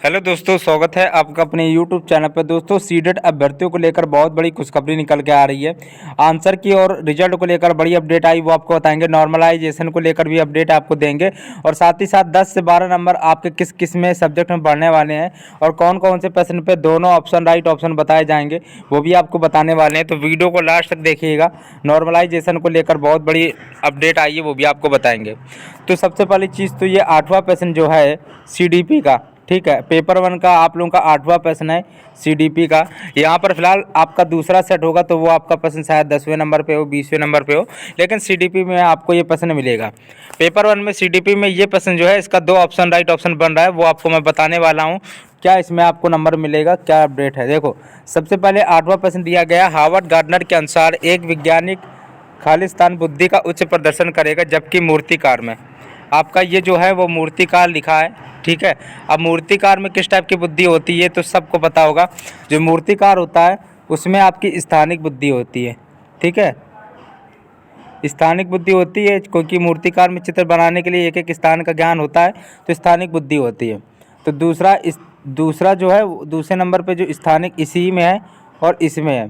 Hello दोस्तों, स्वागत है आपका अपने YouTube चैनल पर। दोस्तों, सीडेट अभ्यर्थियों को लेकर बहुत बड़ी खुशखबरी निकल के आ रही है। आंसर की और रिजल्ट को लेकर बड़ी अपडेट आई, वो आपको बताएंगे। नॉर्मलाइजेशन को लेकर भी अपडेट आपको देंगे और साथ ही साथ 10 से 12 नंबर आपके किस किस में सब्जेक्ट में बढ़ने वाले हैं और कौन कौन से प्रश्न पे दोनों ऑप्शन राइट ऑप्शन बताए जाएंगे, वो भी आपको बताने वाले हैं। तो वीडियो को लास्ट तक देखिएगा। नॉर्मलाइजेशन को लेकर बहुत बड़ी अपडेट आई है, वो भी आपको बताएंगे। तो सबसे पहली चीज़ तो ये 8वां प्रश्न जो है CDP का, ठीक है, पेपर 1 का आप लोगों का 8वां प्रश्न है CDP का। यहाँ पर फिलहाल आपका दूसरा सेट होगा तो वो आपका प्रश्न शायद 10वें नंबर पे हो, 20वें नंबर पे हो, लेकिन CDP में आपको ये प्रश्न मिलेगा। पेपर 1 में CDP में ये प्रश्न जो है, इसका 2 ऑप्शन राइट ऑप्शन बन रहा है, वो आपको मैं बताने वाला हूँ। क्या इसमें आपको नंबर मिलेगा, क्या अपडेट है, देखो। सबसे पहले 8वां प्रश्न दिया गया, हार्वर्ड गार्डनर के अनुसार एक वैज्ञानिक खालिस्तान बुद्धि का उच्च प्रदर्शन करेगा जबकि मूर्तिकार में, आपका ये जो है वो मूर्तिकार लिखा है, ठीक है। अब मूर्तिकार में किस टाइप की बुद्धि होती है तो सबको पता होगा। जो मूर्तिकार होता है उसमें आपकी स्थानिक बुद्धि होती है, ठीक है। स्थानिक बुद्धि होती है क्योंकि मूर्तिकार में चित्र बनाने के लिए एक एक स्थान का ज्ञान होता है, तो स्थानिक बुद्धि होती है। तो दूसरा जो है दूसरे नंबर पे जो स्थानिक इसी में है और इसमें है,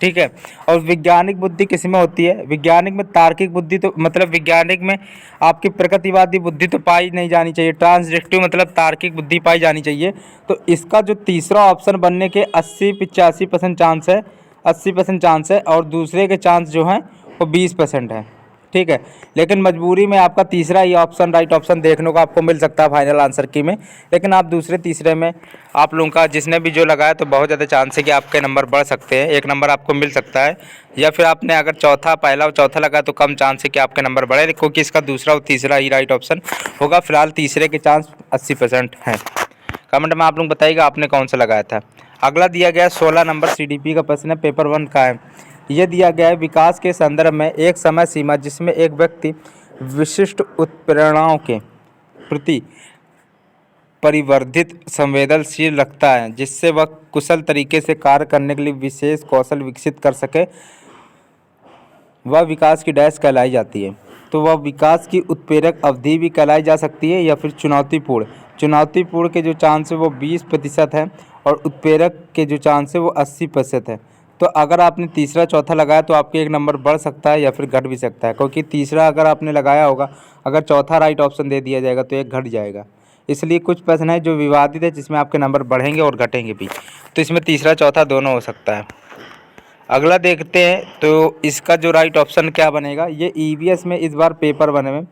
ठीक है। और वैज्ञानिक बुद्धि किस में होती है? वैज्ञानिक में तार्किक बुद्धि, तो मतलब वैज्ञानिक में आपकी प्रकृतिवादी बुद्धि तो पाई नहीं जानी चाहिए, ट्रांसडिक्टिव मतलब तार्किक बुद्धि पाई जानी चाहिए। तो इसका जो तीसरा ऑप्शन बनने के 80-85% चांस है, 80% चांस है, और दूसरे के चांस जो हैं वो 20% है, ठीक है। लेकिन मजबूरी में आपका तीसरा ही ऑप्शन राइट ऑप्शन देखने को आपको मिल सकता है फाइनल आंसर की में, लेकिन आप दूसरे तीसरे में आप लोगों का जिसने भी जो लगाया तो बहुत ज़्यादा चांस है कि आपके नंबर बढ़ सकते हैं, एक नंबर आपको मिल सकता है। या फिर आपने अगर पहला और चौथा लगाया तो कम चांस है कि आपके नंबर बढ़े, क्योंकि इसका दूसरा और तीसरा ही राइट ऑप्शन होगा। फिलहाल तीसरे के चांस 80% हैं। कमेंट में आप लोग बताइएगा आपने कौन सा लगाया था। अगला दिया गया 16 नंबर CDP का प्रश्न है, पेपर 1 का है। यह दिया गया है, विकास के संदर्भ में एक समय सीमा जिसमें एक व्यक्ति विशिष्ट उत्प्रेरणाओं के प्रति परिवर्धित संवेदनशील रखता है, जिससे वह कुशल तरीके से कार्य करने के लिए विशेष कौशल विकसित कर सके, वह विकास की डैश कहलाई जाती है। तो वह विकास की उत्प्रेरक अवधि भी कहलाई जा सकती है या फिर चुनौतीपूर्ण के जो चांस है वो 20% है और उत्प्रेरक के जो चांस है वो 80% है। तो अगर आपने तीसरा चौथा लगाया तो आपके एक नंबर बढ़ सकता है या फिर घट भी सकता है, क्योंकि तीसरा अगर आपने लगाया होगा, अगर चौथा राइट ऑप्शन दे दिया जाएगा तो एक घट जाएगा। इसलिए कुछ प्रश्न है जो विवादित है जिसमें आपके नंबर बढ़ेंगे और घटेंगे भी, तो इसमें तीसरा चौथा दोनों हो सकता है। अगला देखते हैं तो इसका जो राइट ऑप्शन क्या बनेगा। ये EVS में इस बार पेपर 1 में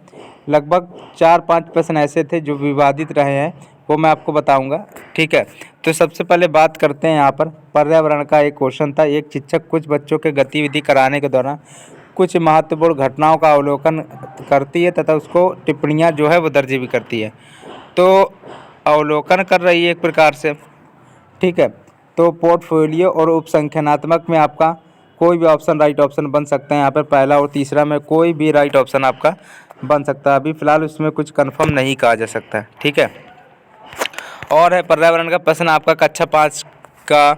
लगभग 4-5 प्रश्न ऐसे थे जो विवादित रहे हैं, वो मैं आपको बताऊंगा, ठीक है। तो सबसे पहले बात करते हैं, यहाँ पर पर्यावरण का एक क्वेश्चन था। एक शिक्षक कुछ बच्चों के गतिविधि कराने के दौरान कुछ महत्वपूर्ण घटनाओं का अवलोकन करती है तथा उसको टिप्पणियाँ जो है वो दर्ज भी करती है। तो अवलोकन कर रही है एक प्रकार से, ठीक है। तो पोर्टफोलियो और उपसंख्यानात्मक में आपका कोई भी ऑप्शन राइट ऑप्शन बन सकते हैं। यहाँ पर पहला और तीसरा में कोई भी राइट ऑप्शन आपका बन सकता है। अभी फ़िलहाल उसमें कुछ कंफर्म नहीं कहा जा सकता है, ठीक है। और है पर्यावरण का प्रश्न आपका कक्षा 5 का।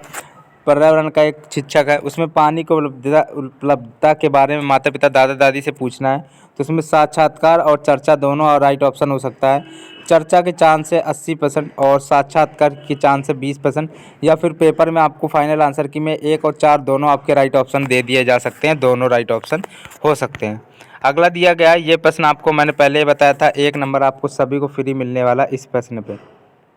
पर्यावरण का एक शिक्षक है, उसमें पानी की उपलब्धता के बारे में माता पिता दादा दादी से पूछना है। तो उसमें साक्षात्कार और चर्चा दोनों और राइट ऑप्शन हो सकता है। चर्चा के चांस है 80% और साक्षात्कार के चांस है 20%। या फिर पेपर में आपको फाइनल आंसर की में 1 और 4 दोनों आपके राइट ऑप्शन दे दिए जा सकते हैं, दोनों राइट ऑप्शन हो सकते हैं। अगला दिया गया है, ये प्रश्न आपको मैंने पहले ही बताया था, 1 नंबर आपको सभी को फ्री मिलने वाला इस प्रश्न पे,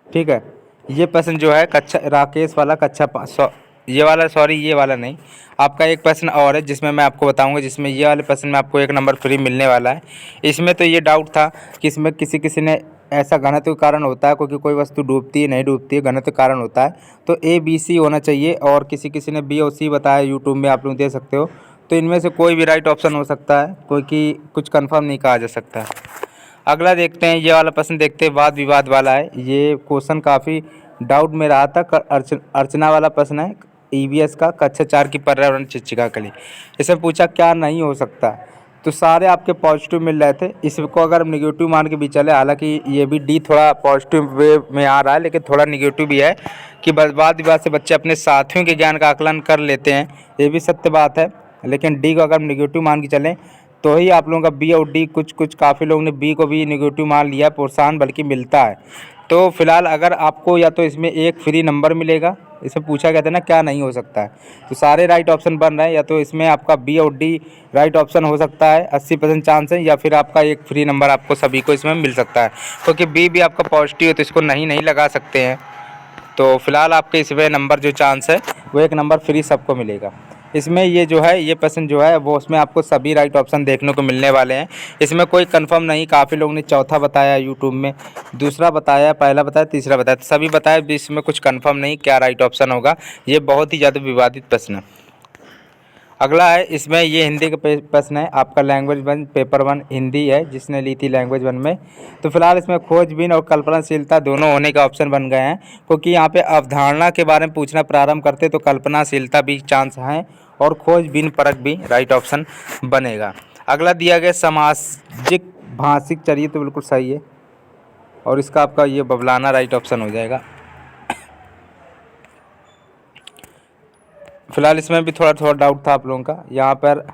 ठीक है। ये प्रश्न जो है कक्षा राकेश वाला कक्षा 5, ये वाला नहीं, आपका एक प्रश्न और है जिसमें मैं आपको बताऊंगा, जिसमें ये वाले प्रश्न में आपको 1 नंबर फ्री मिलने वाला है। इसमें तो ये डाउट था कि इसमें किसी ने ऐसा घनत्व कारण होता है, क्योंकि कोई वस्तु डूबती है नहीं डूबती है, घनत्व कारण होता है, तो ABC होना चाहिए। और किसी ने B और C बताया, यूट्यूब में आप लोग दे सकते हो। तो इनमें से कोई भी राइट ऑप्शन हो सकता है, क्योंकि कुछ कन्फर्म नहीं कहा जा सकता है। अगला देखते हैं, ये वाला प्रश्न देखते हैं, वाद विवाद वाला है। ये क्वेश्चन काफ़ी डाउट में रहा था। अर्चना वाला प्रश्न है EVS का, कक्षा 4 की पर्यावरण शिक्षिका के लिए। इसमें पूछा क्या नहीं हो सकता, तो सारे आपके पॉजिटिव मिल रहे थे। इसको अगर हम निगेटिव मान के भी चले, हालांकि ये भी D थोड़ा पॉजिटिव वे में आ रहा है, लेकिन थोड़ा निगेटिव भी है कि वाद विवाद से बच्चे अपने साथियों के ज्ञान का आकलन कर लेते हैं, ये भी सत्य बात है। लेकिन D को अगर हम निगेटिव मान के चलें तो ही आप लोगों का B और D, कुछ काफ़ी लोगों ने B को भी निगेटिव मान लिया, प्रोत्साहन बल्कि मिलता है। तो फिलहाल अगर आपको या तो इसमें एक फ्री नंबर मिलेगा, इसमें पूछा गया था ना क्या नहीं हो सकता है, तो सारे राइट ऑप्शन बन रहे हैं। या तो इसमें आपका बी और डी राइट ऑप्शन हो सकता है 80% चांस है, या फिर आपका एक फ्री नंबर आपको सभी को इसमें मिल सकता है, क्योंकि बी भी आपका पॉजिटिव है तो इसको नहीं लगा सकते हैं। तो फिलहाल आपके इसमें नंबर जो चांस है वो एक नंबर फ्री सबको मिलेगा। इसमें ये जो है ये प्रश्न जो है वो उसमें आपको सभी राइट ऑप्शन देखने को मिलने वाले हैं। इसमें कोई कंफर्म नहीं, काफ़ी लोगों ने चौथा बताया यूट्यूब में, दूसरा बताया, पहला बताया, तीसरा बताया, तो सभी बताया भी इसमें कुछ कंफर्म नहीं क्या राइट ऑप्शन होगा। ये बहुत ही ज़्यादा विवादित प्रश्न है। अगला है इसमें ये हिंदी का प्रश्न है आपका, लैंग्वेज 1 पेपर 1 हिंदी है जिसने ली थी लैंग्वेज 1 में। तो फिलहाल इसमें खोजबीन और कल्पनाशीलता दोनों होने का ऑप्शन बन गए हैं, क्योंकि यहाँ पे अवधारणा के बारे में पूछना प्रारंभ करते तो कल्पनाशीलता भी चांस हैं और खोजबीन परक भी राइट ऑप्शन बनेगा। अगला दिया गया सामाजिक भाषिक चरित्र, तो बिल्कुल सही है और इसका आपका ये बबलाना राइट ऑप्शन हो जाएगा। फिलहाल इसमें भी थोड़ा डाउट था आप लोगों का, यहाँ पर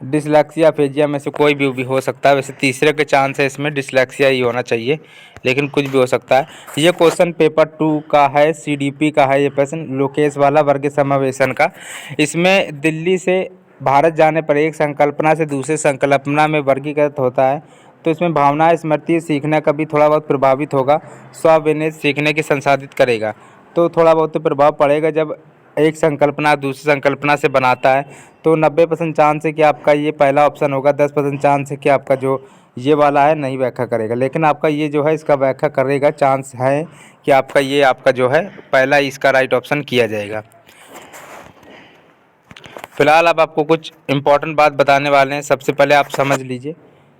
डिसलेक्सिया फेजिया में से कोई भी हो सकता है। वैसे तीसरे के चांस है इसमें डिसलेक्सिया ही होना चाहिए, लेकिन कुछ भी हो सकता है। ये क्वेश्चन पेपर 2 का है, सीडीपी का है ये प्रश्न, लोकेश वाला वर्ग समावेशन का। इसमें दिल्ली से भारत जाने पर एक संकल्पना से दूसरे संकल्पना में वर्गीकृत होता है, तो इसमें भावना, स्मृति, सीखने का भी थोड़ा बहुत प्रभावित होगा। स्वविनित सीखने की संसाधित करेगा, तो थोड़ा बहुत तो प्रभाव पड़ेगा जब एक संकल्पना दूसरी संकल्पना से बनाता है। तो 90% चांस है कि आपका ये पहला ऑप्शन होगा, 10% चांस है कि आपका जो ये वाला है नहीं व्याख्या करेगा, लेकिन आपका ये जो है इसका व्याख्या करेगा। चांस है कि आपका ये आपका जो है पहला इसका राइट ऑप्शन किया जाएगा। फिलहाल अब आपको कुछ इंपॉर्टेंट बात बताने वाले हैं, सबसे पहले आप समझ लीजिए।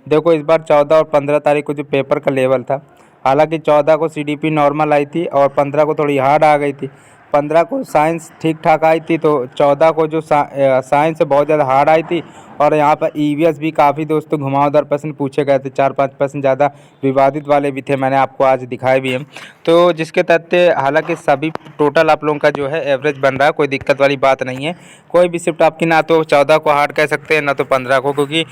देखो इस बार 14 और 15 तारीख को जो पेपर का लेवल था, हालांकि 14 को सीडीपी नॉर्मल आई थी और 15 को थोड़ी हार्ड आ गई थी। 15 को साइंस ठीक ठाक आई थी, तो 14 को जो साइंस बहुत ज़्यादा हार्ड आई थी। और यहाँ पर ईवीएस भी काफ़ी दोस्तों घुमावदार प्रश्न पूछे गए थे, 4-5 प्रश्न ज़्यादा विवादित वाले भी थे, मैंने आपको आज दिखाए भी हैं। तो जिसके तथ्य हालांकि सभी टोटल आप लोगों का जो है एवरेज बन रहा है, कोई दिक्कत वाली बात नहीं है। कोई भी शिफ्ट आपकी ना तो 14 को हार्ड कह सकते हैं ना तो 15 को, क्योंकि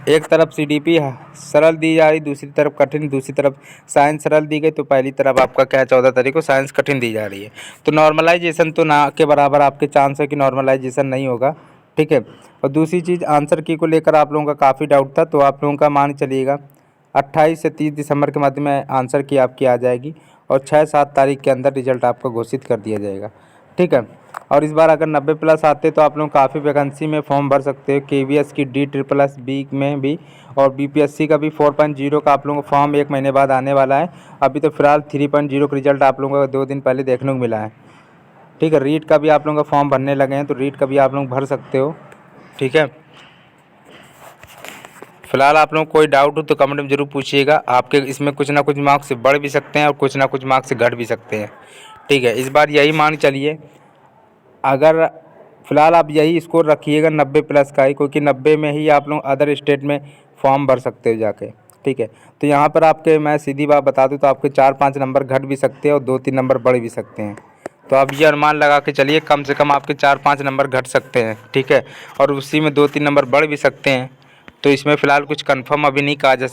एक तरफ सीडीपी सरल दी जा रही, दूसरी तरफ कठिन, दूसरी तरफ साइंस सरल दी गई, तो पहली तरफ आपका क्या है 14 तारीख को साइंस कठिन दी जा रही है। तो नॉर्मलाइजेशन तो ना के बराबर आपके चांस है कि नॉर्मलाइजेशन नहीं होगा, ठीक है। और दूसरी चीज़ आंसर की को लेकर आप लोगों का काफ़ी डाउट था, तो आप लोगों का मान चलिएगा 28 से 30 दिसंबर के मध्य में आंसर की आपकी आ जाएगी और 6-7 तारीख के अंदर रिजल्ट आपका घोषित कर दिया जाएगा, ठीक है। और इस बार अगर 90+ आते तो आप लोग काफ़ी वैकेंसी में फॉर्म भर सकते हो, केवीएस की D++ बी में भी और बीपीएससी का भी 4.0 का आप लोगों को फॉर्म 1 महीने बाद आने वाला है। अभी तो फिलहाल 3.0 का रिजल्ट आप लोगों को 2 दिन पहले देखने को मिला है, ठीक है। रीट का भी आप लोगों का फॉर्म भरने लगे हैं, तो रीट का भी आप लोग भर सकते हो, ठीक है। फिलहाल आप लोगों को कोई डाउट हो तो कमेंट में ज़रूर पूछिएगा। आपके इसमें कुछ ना कुछ मार्क्स से बढ़ भी सकते हैं और कुछ ना कुछ मार्क्स से घट भी सकते हैं, ठीक है। इस बार यही मान चलिए, अगर फ़िलहाल आप यही स्कोर रखिएगा 90+ का ही, क्योंकि 90 में ही आप लोग अदर स्टेट में फॉर्म भर सकते हो जाके, ठीक है। तो यहाँ पर आपके मैं सीधी बात बता दूँ तो आपके 4-5 नंबर घट भी सकते हैं और 2-3 नंबर बढ़ भी सकते हैं। तो आप ये अनुमान लगा के चलिए कम से कम आपके 4-5 नंबर घट सकते हैं, ठीक है, और उसी में 2-3 नंबर बढ़ भी सकते हैं। तो इसमें फ़िलहाल कुछ कंफर्म अभी नहीं कहा जा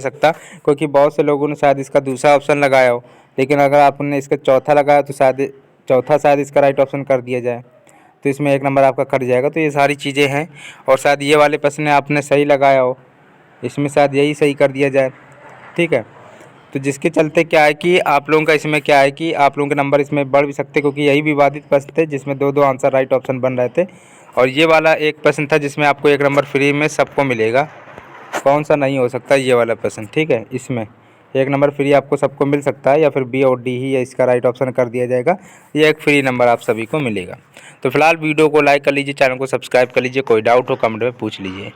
सकता, क्योंकि बहुत से लोगों ने शायद इसका दूसरा ऑप्शन लगाया हो, लेकिन अगर आपने इसका चौथा लगाया तो शायद चौथा इसका राइट ऑप्शन कर दिया जाए, तो इसमें 1 नंबर आपका कट जाएगा। तो ये सारी चीज़ें हैं, और शायद ये वाले प्रश्न आपने सही लगाया हो, इसमें शायद यही सही कर दिया जाए, ठीक है। तो जिसके चलते क्या है कि आप लोगों का इसमें क्या है कि आप लोगों के नंबर इसमें बढ़ भी सकते, क्योंकि यही विवादित प्रश्न थे जिसमें 2-2 आंसर राइट ऑप्शन बन रहे थे। और ये वाला एक प्रश्न था जिसमें आपको 1 नंबर फ्री में सबको मिलेगा। कौन सा नहीं हो सकता, ये वाला प्रश्न, ठीक है। इसमें 1 नंबर फ्री आपको सबको मिल सकता है, या फिर बी और डी ही या इसका राइट ऑप्शन कर दिया जाएगा। ये एक फ्री नंबर आप सभी को मिलेगा। तो फिलहाल वीडियो को लाइक कर लीजिए, चैनल को सब्सक्राइब कर लीजिए। कोई डाउट हो कमेंट में पूछ लीजिए।